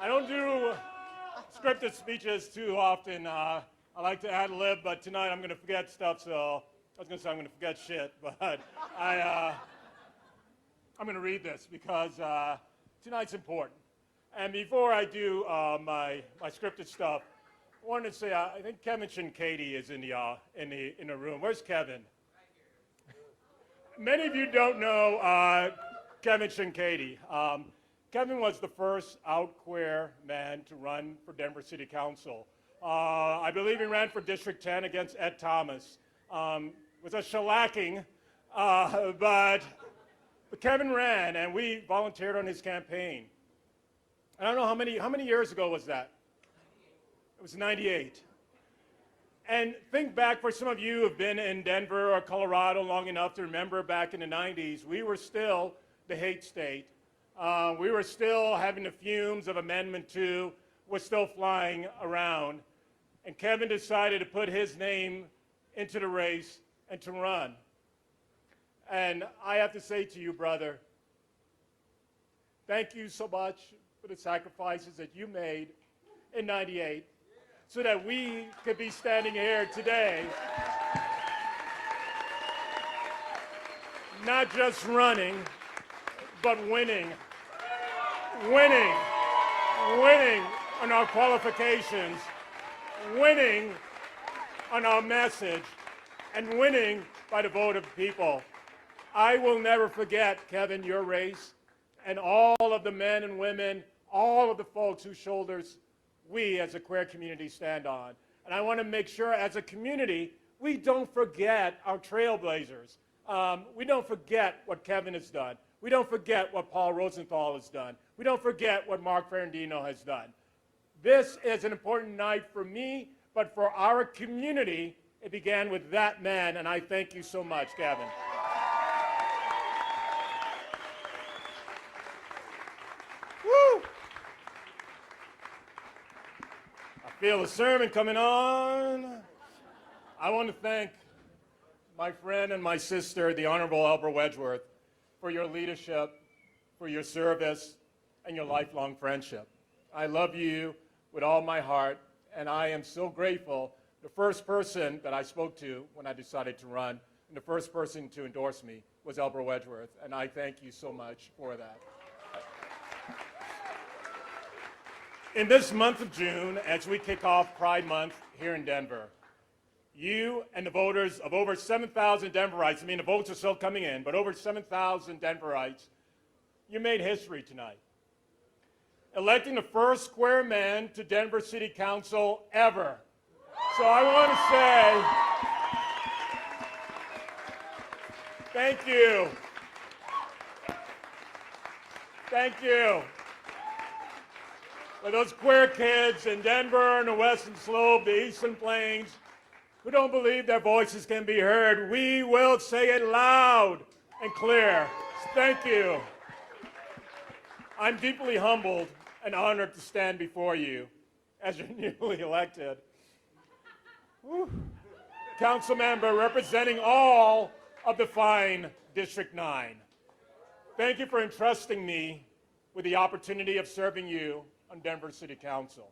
I don't do scripted speeches too often. I like to ad lib, but tonight I'm going to forget stuff. So I was going to say I'm going to forget shit, but I'm going to read this because tonight's important. And before I do my scripted stuff, I wanted to say I think Kevin Shinkady is in the room. Where's Kevin? Many of you don't know Kevin Shinkady. Kevin was the first out queer man to run for Denver City Council. I believe he ran for District 10 against Ed Thomas. It was a shellacking, but Kevin ran, and we volunteered on his campaign. I don't know how many years ago was that? It was 98. And think back, for some of you who have been in Denver or Colorado long enough to remember back in the 90s, we were still the hate state. We were still having the fumes of Amendment 2 was still flying around. And Kevin decided to put his name into the race and to run. And I have to say to you, brother, thank you so much for the sacrifices that you made in 98 so that we could be standing here today, not just running, but winning on our qualifications, winning on our message, and winning by the vote of the people. I will never forget, Kevin, your race, and all of the men and women, all of the folks whose shoulders we as a queer community stand on. And I want to make sure as a community, we don't forget our trailblazers. We don't forget what Kevin has done. We don't forget what Paul Rosenthal has done. We don't forget what Mark Ferrandino has done. This is an important night for me, but for our community, it began with that man, and I thank you so much, Kevin. Woo! I feel the sermon coming on. I want to thank my friend and my sister, the Honorable Albert Wedgeworth, for your leadership, for your service, and your lifelong friendship. I love you with all my heart, and I am so grateful. The first person that I spoke to when I decided to run, and the first person to endorse me was Albert Wedgeworth, and I thank you so much for that. In this month of June, as we kick off Pride Month here in Denver, you and the voters of over 7,000 Denverites, I mean the votes are still coming in, but over 7,000 Denverites, you made history tonight. Electing the first queer man to Denver City Council ever. So I want to say, thank you. Thank you. For those queer kids in Denver and the Western Slope, the Eastern Plains, who don't believe their voices can be heard, we will say it loud and clear. Thank you. I'm deeply humbled and honored to stand before you as your newly elected council member representing all of the fine District 9. Thank you for entrusting me with the opportunity of serving you on Denver City Council.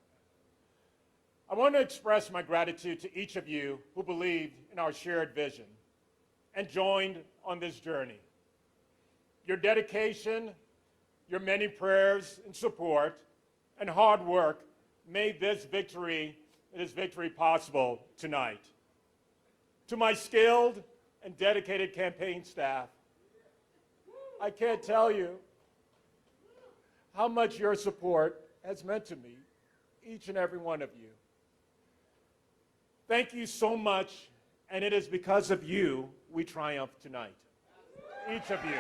I want to express my gratitude to each of you who believed in our shared vision and joined on this journey. Your dedication, your many prayers and support, and hard work made this victory possible tonight. To my skilled and dedicated campaign staff, I can't tell you how much your support has meant to me, each and every one of you. Thank you so much, and it is because of you we triumph tonight. Each of you.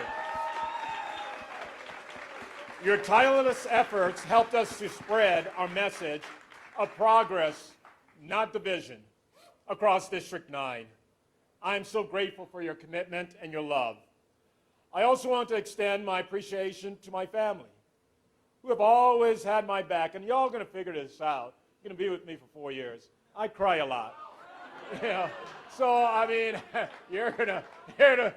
Your tireless efforts helped us to spread our message of progress, not division, across District 9. I am so grateful for your commitment and your love. I also want to extend my appreciation to my family, who have always had my back, and y'all are going to figure this out. You're going to be with me for 4 years. I cry a lot. So I mean, you're gonna figure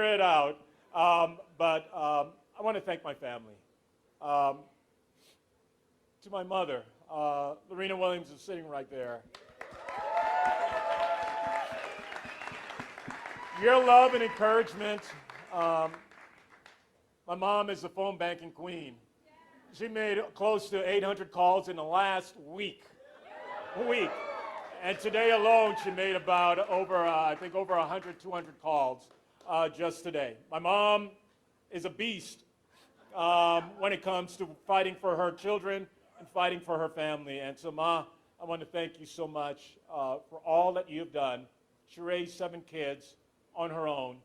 it out. But I want to thank my family. To my mother, Lorena Williams is sitting right there. Your love and encouragement. My mom is the phone banking queen. She made close to 800 calls in the last week. And today alone, she made about I think over 100, 200 calls just today. My mom is a beast when it comes to fighting for her children and fighting for her family. And so, Ma, I want to thank you so much for all that you've done. She raised 7 kids on her own,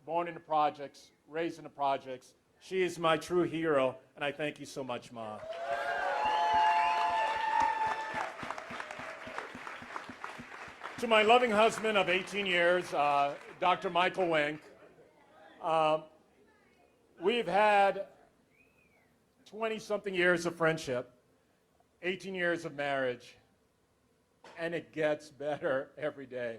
born in the projects, raised in the projects. She is my true hero, and I thank you so much, Ma. To my loving husband of 18 years, Dr. Michael Wenk, we've had 20-something years of friendship, 18 years of marriage, and it gets better every day.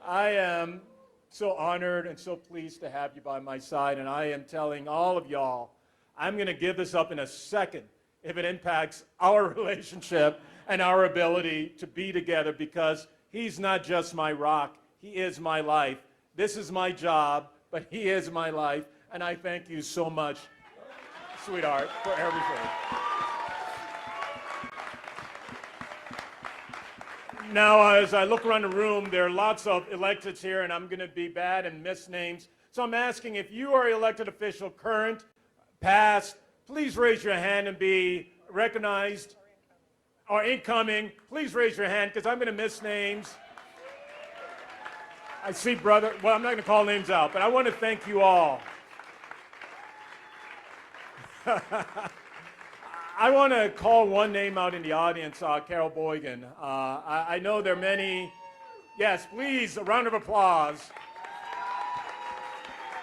I am so honored and so pleased to have you by my side, and I am telling all of y'all, I'm going to give this up in a second if it impacts our relationship and our ability to be together, because he's not just my rock, he is my life. This is my job, but he is my life, and I thank you so much, sweetheart, for everything. Now, as I look around the room, there are lots of electeds here, and I'm going to be bad and miss names. So I'm asking, if you are an elected official, current, past, please raise your hand and be recognized. Or incoming, please raise your hand, because I'm going to miss names. I see brother, well, I'm not going to call names out, but I want to thank you all. I want to call one name out in the audience, Carol Boygan. I know there are many. Yes, please, a round of applause.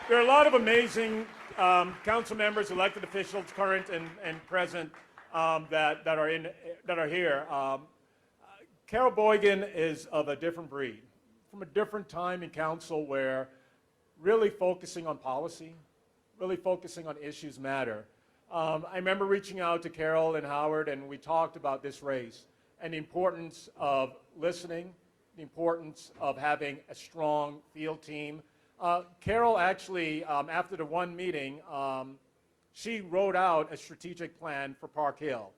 There are a lot of amazing council members, elected officials, current and present, that are here. Carol Boygan is of a different breed, from a different time in council where really focusing on policy, really focusing on issues matter. I remember reaching out to Carol and Howard, and we talked about this race and the importance of listening, the importance of having a strong field team. Carol actually, after the one meeting, she wrote out a strategic plan for Park Hill.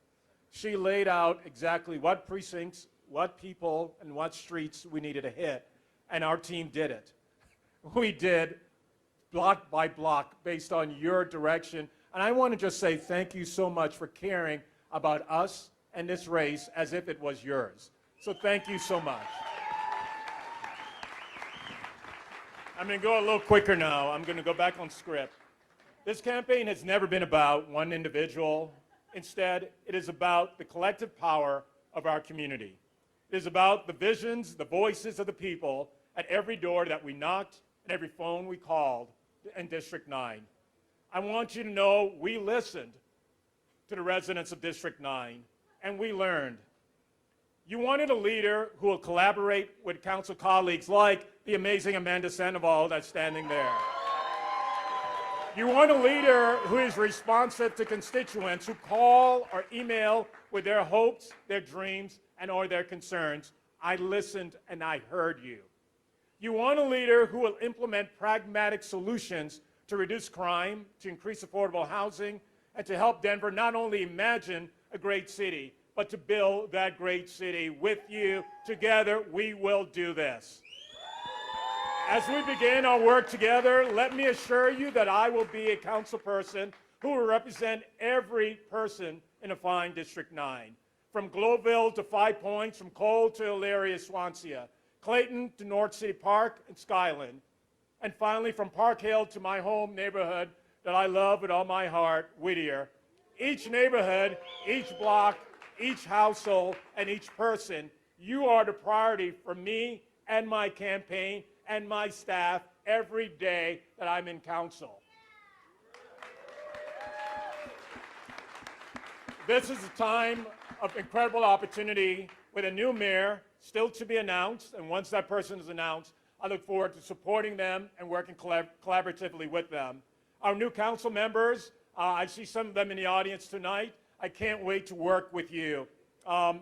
She laid out exactly what precincts, what people, and what streets we needed to hit, and our team did it. We did block by block based on your direction. And I want to just say thank you so much for caring about us and this race as if it was yours. So thank you so much. I'm going to go a little quicker now. I'm going to go back on script. This campaign has never been about one individual. Instead, it is about the collective power of our community. It is about the visions, the voices of the people at every door that we knocked and every phone we called in District 9. I want you to know we listened to the residents of District 9, and we learned. You wanted a leader who will collaborate with council colleagues like the amazing Amanda Sandoval that's standing there. You want a leader who is responsive to constituents who call or email with their hopes, their dreams, and or their concerns. I listened and I heard you. You want a leader who will implement pragmatic solutions to reduce crime, to increase affordable housing, and to help Denver not only imagine a great city, but to build that great city with you. Together, we will do this. As we begin our work together, let me assure you that I will be a council person who will represent every person in a fine District 9, from Globeville to Five Points, from Cole to Elyria, Swansea, Clayton to North City Park and Skyland, and finally from Park Hill to my home neighborhood that I love with all my heart, Whittier. Each neighborhood, each block, each household, and each person, you are the priority for me and my campaign and my staff every day that I'm in council. This is a time of incredible opportunity with a new mayor still to be announced, and once that person is announced, I look forward to supporting them and working collaboratively with them. Our new council members, I see some of them in the audience tonight. I can't wait to work with you. Our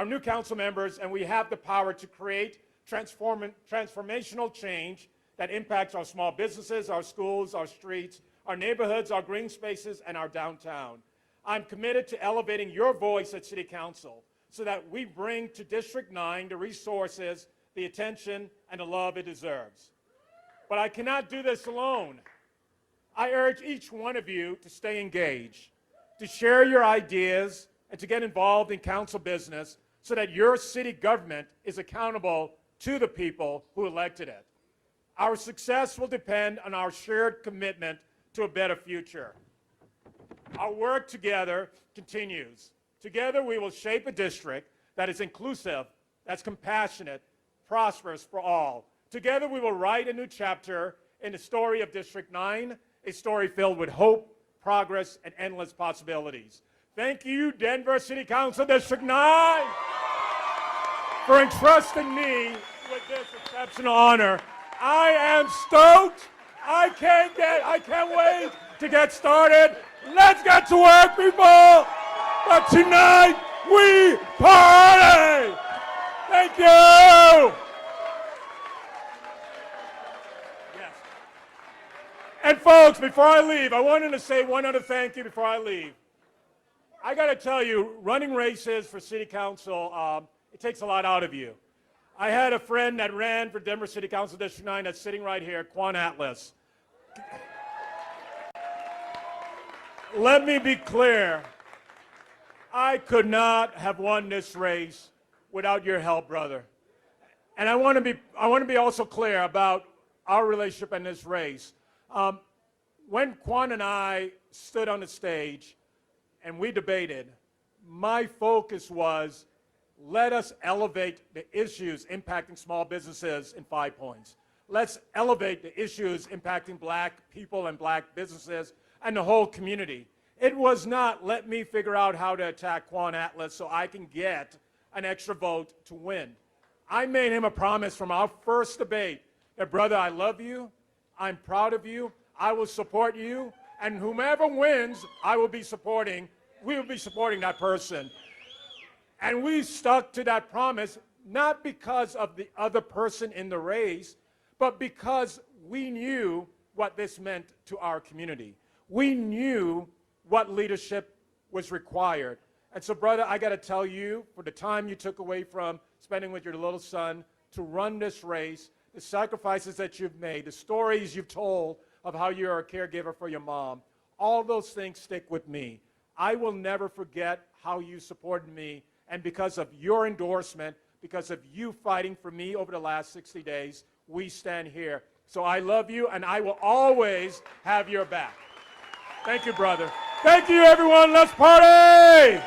new council members, and we have the power to create transformational change that impacts our small businesses, our schools, our streets, our neighborhoods, our green spaces, and our downtown. I'm committed to elevating your voice at City Council so that we bring to District 9 the resources, the attention, and the love it deserves. But I cannot do this alone. I urge each one of you to stay engaged, to share your ideas, and to get involved in council business so that your city government is accountable to the people who elected it. Our success will depend on our shared commitment to a better future. Our work together continues. Together we will shape a district that is inclusive, that's compassionate, prosperous for all. Together we will write a new chapter in the story of District 9, a story filled with hope, progress, and endless possibilities. Thank you, Denver City Council District 9, for entrusting me with this exceptional honor. I am stoked. I can't wait to get started. Let's get to work, people. But tonight, we party. Thank you. And folks, before I leave, I wanted to say one other thank you before I leave. I got to tell you, running races for City Council, it takes a lot out of you. I had a friend that ran for Denver City Council District 9 that's sitting right here, Quan Atlas. Let me be clear. I could not have won this race without your help, brother. And I want to be also clear about our relationship in this race. When Quan and I stood on the stage and we debated, my focus was, let us elevate the issues impacting small businesses in 5 points. Let's elevate the issues impacting black people and black businesses and the whole community. It was not, let me figure out how to attack Quan Atlas so I can get an extra vote to win. I made him a promise from our first debate that, brother, I love you, I'm proud of you, I will support you, and whomever wins, we will be supporting that person. And we stuck to that promise, not because of the other person in the race, but because we knew what this meant to our community. We knew what leadership was required. And so, brother, I got to tell you, for the time you took away from spending with your little son to run this race, the sacrifices that you've made, the stories you've told of how you're a caregiver for your mom, all those things stick with me. I will never forget how you supported me, and because of your endorsement, because of you fighting for me over the last 60 days, we stand here. So I love you, and I will always have your back. Thank you, brother. Thank you, everyone. Let's party!